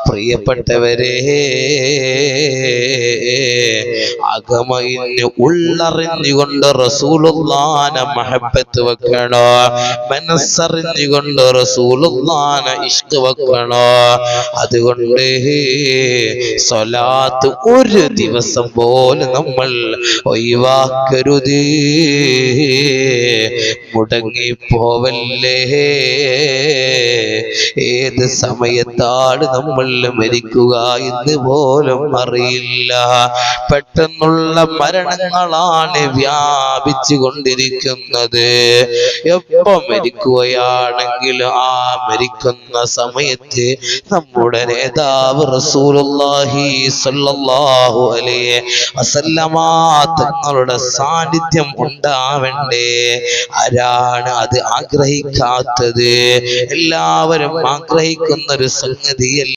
പ്രിയപ്പെട്ടവരെ, അകമയിന് ഉള്ളറിഞ്ഞുകൊണ്ട് റസൂലുള്ളാഹിനെ മഹബ്ബത്ത് വെക്കണോ, മനസ്സറിഞ്ഞുകൊണ്ട് റസൂലുള്ളാഹിനെ ഇഷ്ക് വെക്കണോ. അതുകൊണ്ട് സ്വലാത്ത് ഒരു ദിവസം പോലും നമ്മൾ ഒഴിവാക്കരുത്, മുടങ്ങിപ്പോവല്ലേ. ഏത് സമയത്താണ് നമ്മൾ മരിക്കുക എന്ന് പോലും അറിയില്ല. പെട്ടെന്നുള്ള മരണങ്ങളാണ് വ്യാപിച്ചു കൊണ്ടിരിക്കുന്നത്. എപ്പോ മരിക്കുകയാണെങ്കിലും ആ മരിക്കുന്ന സമയത്ത് നമ്മുടെ നേതാവ് റസൂലുള്ളാഹി സ്വല്ലല്ലാഹു അലൈഹി വസല്ലമ തങ്ങളുടെ സാന്നിധ്യം ഉണ്ടാവണ്ടേ. ആരാണ് അത് ആഗ്രഹിക്കാത്തത്? എല്ലാവരും ആഗ്രഹിക്കുന്ന ഒരു സംഗതിയല്ല.